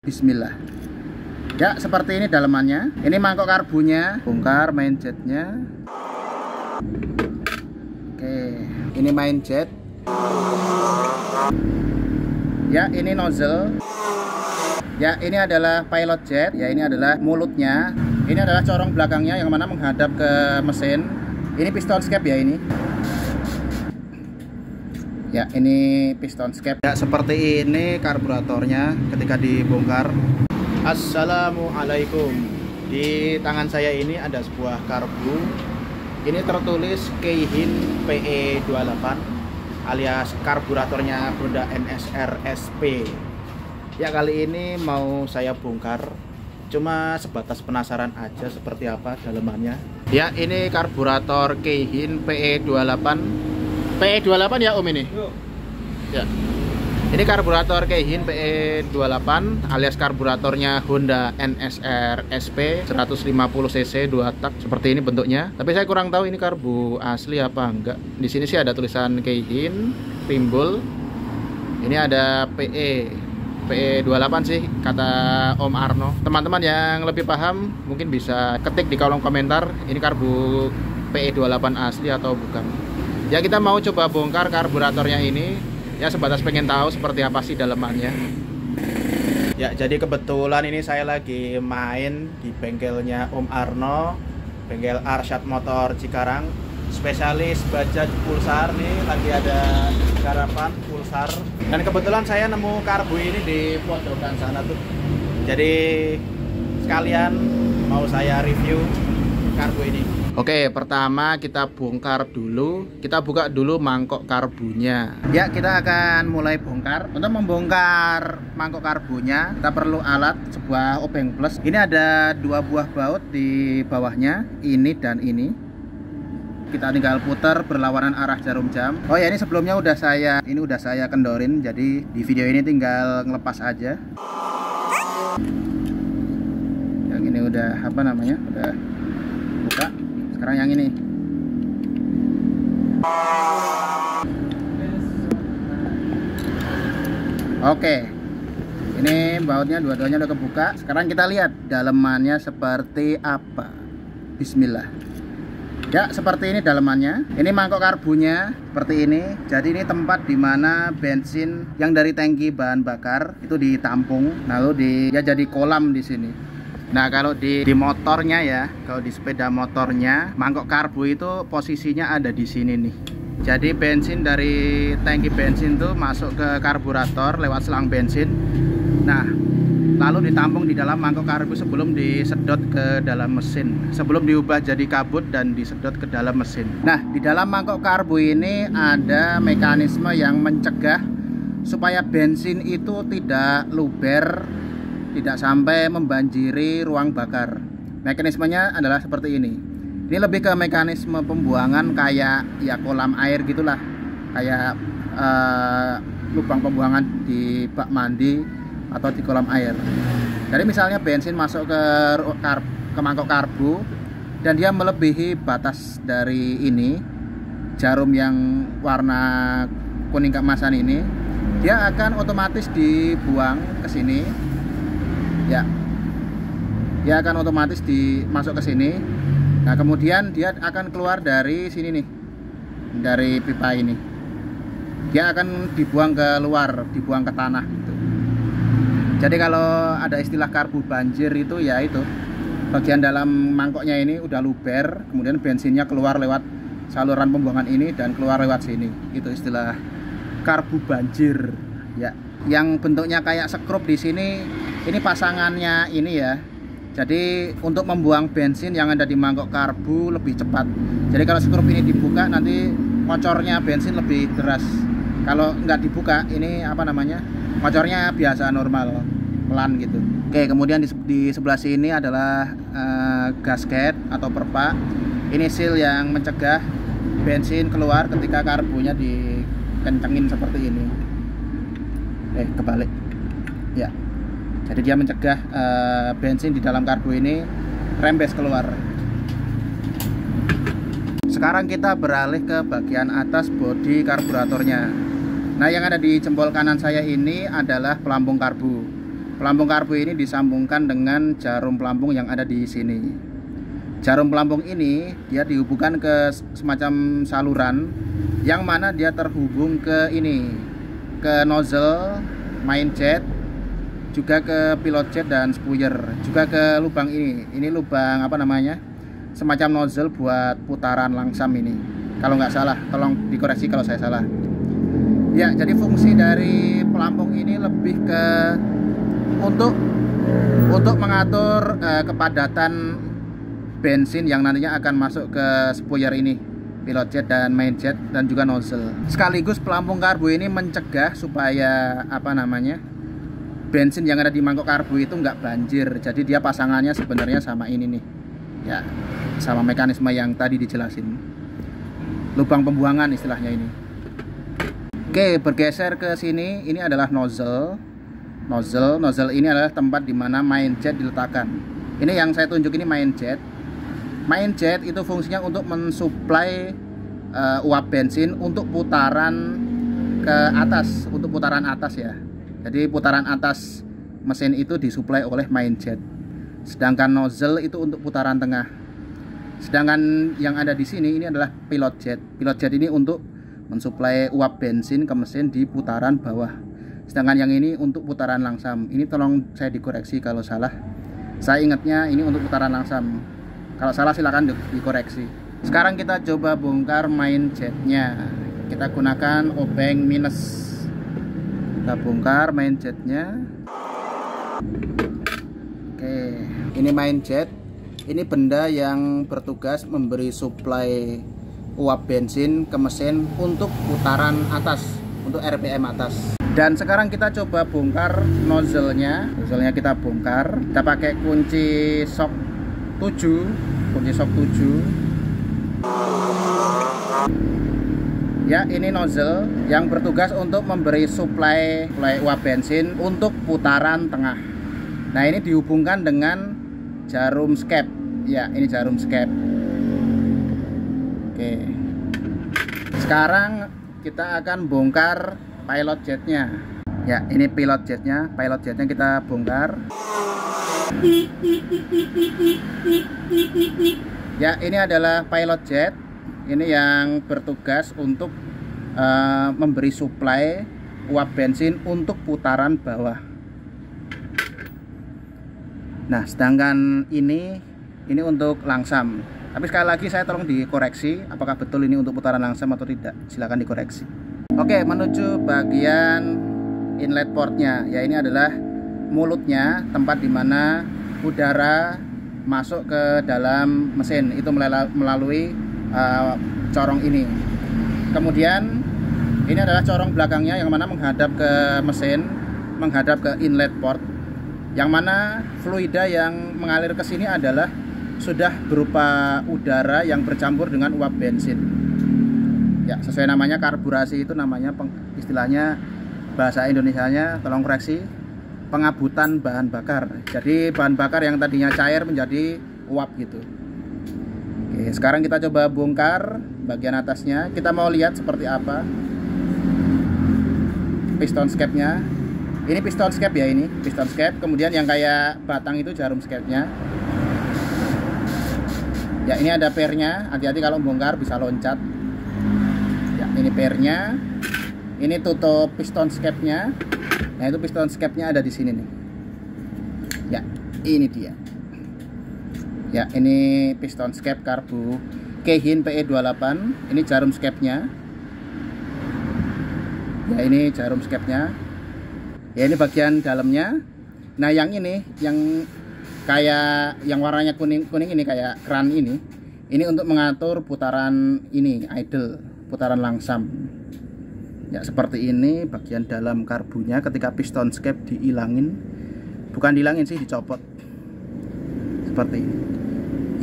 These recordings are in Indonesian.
Bismillah. Ya, seperti ini dalemannya. Ini mangkok karbunya, bongkar main jetnya. Oke, ini main jet. Ya, ini nozzle. Ya, ini adalah pilot jet. Ya, ini adalah mulutnya. Ini adalah corong belakangnya yang mana menghadap ke mesin. Ini piston skep ya ini. Ya, ini piston skep. Ya, seperti ini karburatornya ketika dibongkar. Assalamualaikum. Di tangan saya ini ada sebuah karbu. Ini tertulis Keihin PE28 alias karburatornya Honda NSR SP. Ya, kali ini mau saya bongkar, cuma sebatas penasaran aja seperti apa dalemannya. Ya, ini karburator Keihin PE28. PE28 ya Om ini? Ya. Ini karburator Keihin PE28 alias karburatornya Honda NSR SP 150 cc 2 tak, seperti ini bentuknya. Tapi saya kurang tahu ini karbu asli apa enggak. Di sini sih ada tulisan Keihin, timbul. Ini ada PE28 sih kata Om Arno. Teman-teman yang lebih paham mungkin bisa ketik di kolom komentar ini karbu PE28 asli atau bukan. Ya, kita mau coba bongkar karburatornya ini. Ya, sebatas pengen tahu seperti apa sih dalemannya. Ya, jadi kebetulan ini saya lagi main di bengkelnya Om Arno, bengkel Arsyad Motor Cikarang, spesialis Bajaj Pulsar nih, lagi ada garapan Pulsar. Dan kebetulan saya nemu karbu ini di pojokan sana tuh. Jadi sekalian mau saya review karbu ini. Oke, pertama kita bongkar dulu. Kita buka dulu mangkok karbunya. Ya, kita akan mulai bongkar. Untuk membongkar mangkok karbunya, kita perlu alat, sebuah obeng plus. Ini ada 2 buah baut di bawahnya, ini dan ini. Kita tinggal putar berlawanan arah jarum jam. Oh ya, ini sebelumnya udah saya kendorin. Jadi di video ini tinggal ngelepas aja. Yang ini udah udah buka. Sekarang yang ini. Oke, ini bautnya dua-duanya udah kebuka. Sekarang kita lihat dalemannya seperti apa. Bismillah. Ya, seperti ini dalemannya. Ini mangkok karbunya seperti ini. Jadi ini tempat dimana bensin yang dari tangki bahan bakar itu ditampung, lalu jadi kolam di sini. Nah, kalau di motornya ya, kalau di sepeda motornya, mangkok karbu itu posisinya ada di sini nih. Jadi bensin dari tangki bensin tuh masuk ke karburator lewat selang bensin. Nah, lalu ditampung di dalam mangkok karbu sebelum disedot ke dalam mesin, sebelum diubah jadi kabut dan disedot ke dalam mesin. Nah, di dalam mangkok karbu ini ada mekanisme yang mencegah supaya bensin itu tidak luber, tidak sampai membanjiri ruang bakar. Mekanismenya adalah seperti ini. Ini lebih ke mekanisme pembuangan kayak ya kolam air gitulah, kayak lubang pembuangan di bak mandi atau di kolam air. Jadi misalnya bensin masuk ke mangkok karbu dan dia melebihi batas dari ini, jarum yang warna kuning keemasan ini, dia akan otomatis dibuang ke sini. Ya, dia akan otomatis masuk ke sini. Nah, kemudian dia akan keluar dari sini nih, dari pipa ini. Dia akan dibuang ke luar, dibuang ke tanah gitu. Jadi kalau ada istilah karbu banjir itu ya itu bagian dalam mangkoknya ini udah luber, kemudian bensinnya keluar lewat saluran pembuangan ini dan keluar lewat sini. Itu istilah karbu banjir. Ya, yang bentuknya kayak sekrup di sini. Ini pasangannya ini ya. Jadi untuk membuang bensin yang ada di mangkok karbu lebih cepat. Jadi kalau skrup ini dibuka nanti kocornya bensin lebih deras. Kalau nggak dibuka ini kocornya biasa normal, pelan gitu. Oke, kemudian di sebelah sini adalah gasket atau perpak. Ini seal yang mencegah bensin keluar ketika karbunya dikencengin seperti ini. Kebalik. Ya. Jadi dia mencegah bensin di dalam karbu ini rembes keluar. Sekarang kita beralih ke bagian atas bodi karburatornya. Nah, yang ada di jempol kanan saya ini adalah pelampung karbu. Pelampung karbu ini disambungkan dengan jarum pelampung yang ada di sini. Jarum pelampung ini dia dihubungkan ke semacam saluran yang mana dia terhubung ke ini, ke nozzle main jet, juga ke pilot jet dan spuyer, juga ke lubang ini. Ini lubang apa namanya? Semacam nozzle buat putaran langsam ini. Kalau nggak salah, tolong dikoreksi kalau saya salah. Ya, jadi fungsi dari pelampung ini lebih ke untuk mengatur kepadatan bensin yang nantinya akan masuk ke spuyer ini, pilot jet dan main jet, dan juga nozzle. Sekaligus pelampung karbu ini mencegah supaya apa namanya, bensin yang ada di mangkok karbu itu nggak banjir. Jadi dia pasangannya sebenarnya sama ini nih, ya, sama mekanisme yang tadi dijelasin, lubang pembuangan istilahnya ini. Oke, bergeser ke sini. Ini adalah nozzle. Nozzle ini adalah tempat dimana main jet diletakkan. Ini yang saya tunjuk ini main jet. Main jet itu fungsinya untuk mensuplai uap bensin untuk putaran ke atas, untuk putaran atas ya. Jadi putaran atas mesin itu disuplai oleh main jet. Sedangkan nozzle itu untuk putaran tengah. Sedangkan yang ada di sini ini adalah pilot jet. Pilot jet ini untuk mensuplai uap bensin ke mesin di putaran bawah. Sedangkan yang ini untuk putaran langsam. Ini tolong saya dikoreksi kalau salah. Saya ingatnya ini untuk putaran langsam. Kalau salah silakan dikoreksi. Sekarang kita coba bongkar main jetnya. Kita gunakan obeng minus. Kita bongkar main jetnya. Oke, ini main jet. Ini benda yang bertugas memberi suplai uap bensin ke mesin untuk putaran atas, untuk RPM atas. Dan sekarang kita coba bongkar nozzle-nya. Nozzle-nya kita bongkar. Kita pakai kunci shock 7. Kunci shock 7. Ya, ini nozzle yang bertugas untuk memberi suplai uap bensin untuk putaran tengah. Nah, ini dihubungkan dengan jarum skep. Ya, ini jarum skep. Oke. Sekarang kita akan bongkar pilot jetnya. Ya, ini pilot jetnya. Pilot jetnya kita bongkar. Ya, ini adalah pilot jet. Ini yang bertugas untuk memberi suplai uap bensin untuk putaran bawah. Nah, sedangkan ini untuk langsam. Tapi sekali lagi saya tolong dikoreksi apakah betul ini untuk putaran langsam atau tidak. Silakan dikoreksi. Oke, menuju bagian inlet portnya. Ya, ini adalah mulutnya, tempat dimana udara masuk ke dalam mesin itu melalui corong ini. Kemudian ini adalah corong belakangnya yang mana menghadap ke mesin, menghadap ke inlet port, yang mana fluida yang mengalir ke sini adalah sudah berupa udara yang bercampur dengan uap bensin. Ya, sesuai namanya karburasi itu namanya istilahnya bahasa Indonesianya, tolong koreksi, pengabutan bahan bakar. Jadi bahan bakar yang tadinya cair menjadi uap gitu. Oke, sekarang kita coba bongkar bagian atasnya. Kita mau lihat seperti apa piston skepnya. Ini piston skep ya, ini piston skep. Kemudian yang kayak batang itu jarum skepnya. Ya, ini ada pernya. Hati-hati kalau bongkar bisa loncat. Ya, ini pernya. Ini tutup piston skepnya. Nah, itu piston skepnya ada di sini nih. Ya, ini dia. Ya, ini piston skep karbu Keihin PE28. Ini jarum skepnya. Ya, ini jarum skepnya. Ya, ini bagian dalamnya. Nah, yang ini yang kayak yang warnanya kuning ini kayak kran ini untuk mengatur putaran ini idle, putaran langsam. Ya, seperti ini bagian dalam karbunya ketika piston skep dihilangin. Bukan dihilangin sih, dicopot. Seperti ini.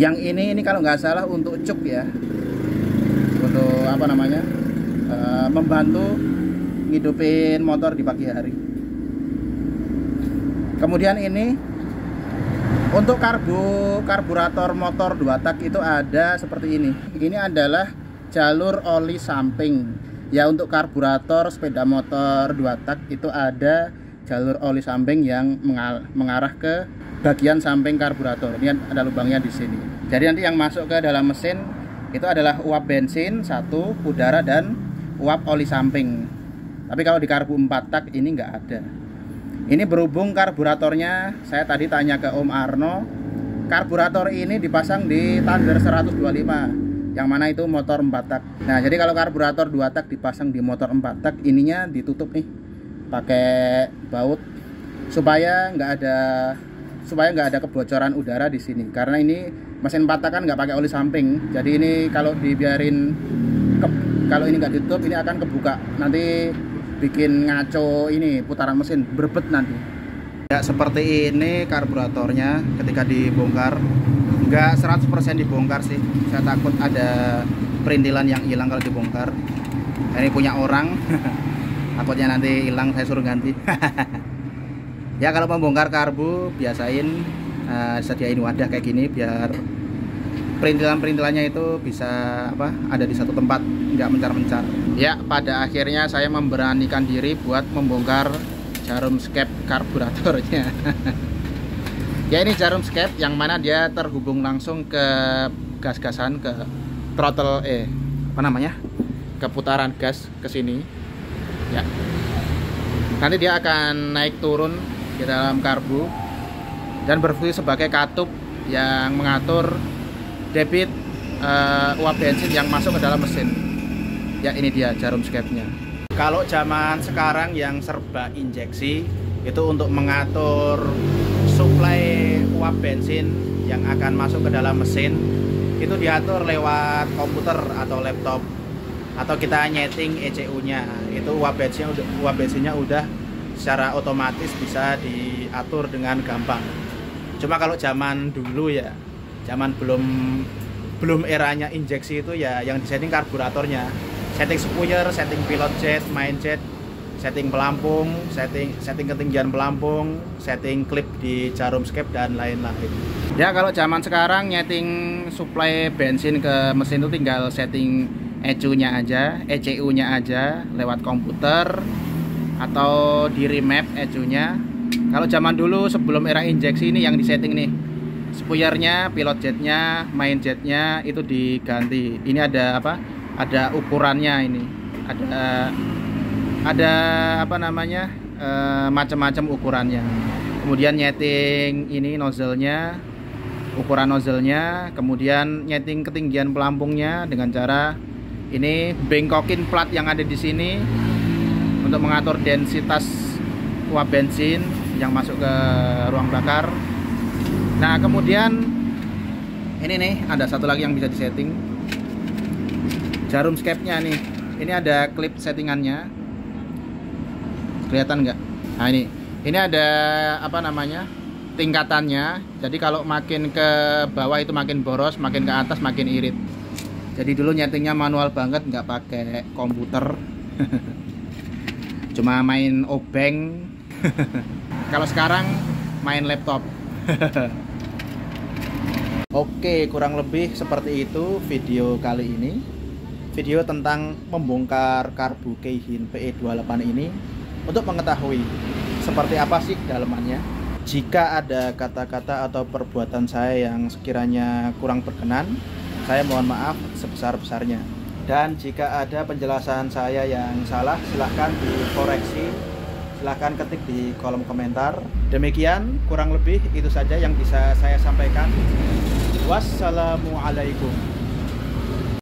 Yang ini kalau nggak salah untuk cup ya. Untuk apa namanya? Membantu ngidupin motor di pagi hari. Kemudian ini untuk karburator motor 2 tak itu ada seperti ini. Ini adalah jalur oli samping. Ya, untuk karburator sepeda motor 2 tak itu ada jalur oli samping yang mengarah ke bagian samping karburator. Ini ada lubangnya di sini. Jadi nanti yang masuk ke dalam mesin itu adalah uap bensin satu, udara, dan uap oli samping. Tapi kalau di karbu 4 tak ini nggak ada. Ini berhubung karburatornya, saya tadi tanya ke Om Arno, karburator ini dipasang di Thunder 125, yang mana itu motor 4 tak. Nah, jadi kalau karburator 2 tak dipasang di motor 4 tak, ininya ditutup nih pakai baut supaya nggak ada kebocoran udara di sini. Karena ini mesin 4 tak kan nggak pakai oli samping. Jadi ini kalau dibiarin kalau ini nggak ditutup, ini akan kebuka. Nanti bikin ngaco ini putaran mesin, berbet nanti. Ya seperti ini karburatornya ketika dibongkar. Nggak 100% dibongkar sih. Saya takut ada perintilan yang hilang kalau dibongkar. Ini punya orang. Takutnya nanti hilang, saya suruh ganti. Ya kalau membongkar karbu biasain sediain wadah kayak gini biar perintilan-perintilannya itu bisa ada di satu tempat, nggak mencar-mencar. Ya pada akhirnya saya memberanikan diri buat membongkar jarum skep karburatornya. Ya ini jarum skep yang mana dia terhubung langsung ke gas-gasan, ke throttle ke putaran gas ke sini. Ya. Nanti dia akan naik turun di dalam karbu dan berfungsi sebagai katup yang mengatur debit uap bensin yang masuk ke dalam mesin. Ya ini dia jarum skepnya. Kalau zaman sekarang yang serba injeksi, itu untuk mengatur suplai uap bensin yang akan masuk ke dalam mesin itu diatur lewat komputer atau laptop, atau kita nyeting ECU-nya. Itu uap bensinnya udah secara otomatis bisa diatur dengan gampang. Cuma kalau zaman dulu ya, zaman belum eranya injeksi itu ya, yang disetting karburatornya, setting spuyer, setting pilot jet, main jet, setting pelampung, setting ketinggian pelampung, setting klip di jarum skep dan lain-lain. Ya kalau zaman sekarang nyeting suplai bensin ke mesin itu tinggal setting ECU-nya aja lewat komputer atau di remap ECU-nya. Kalau zaman dulu sebelum era injeksi ini yang disetting nih, spuyernya, pilot jetnya, main jetnya itu diganti. Ini ada ada ukurannya ini. Ada macam-macam ukurannya. Kemudian nyeting ini nozzle-nya, ukuran nozzle-nya, kemudian nyeting ketinggian pelampungnya dengan cara ini bengkokin plat yang ada di sini untuk mengatur densitas uap bensin yang masuk ke ruang bakar. Nah kemudian ini nih ada satu lagi yang bisa disetting, jarum skepnya nih. Ini ada klip settingannya, kelihatan nggak? Nah ini ada tingkatannya. Jadi kalau makin ke bawah itu makin boros, makin ke atas makin irit. Jadi dulu nyetingnya manual banget, nggak pakai komputer. Cuma main obeng. Kalau sekarang main laptop. Oke, kurang lebih seperti itu video kali ini. Video tentang membongkar karbu Keihin PE28 ini untuk mengetahui seperti apa sih dalamannya. Jika ada kata-kata atau perbuatan saya yang sekiranya kurang berkenan, saya mohon maaf sebesar-besarnya. Dan jika ada penjelasan saya yang salah, silahkan dikoreksi, silahkan ketik di kolom komentar. Demikian kurang lebih itu saja yang bisa saya sampaikan. Wassalamualaikum.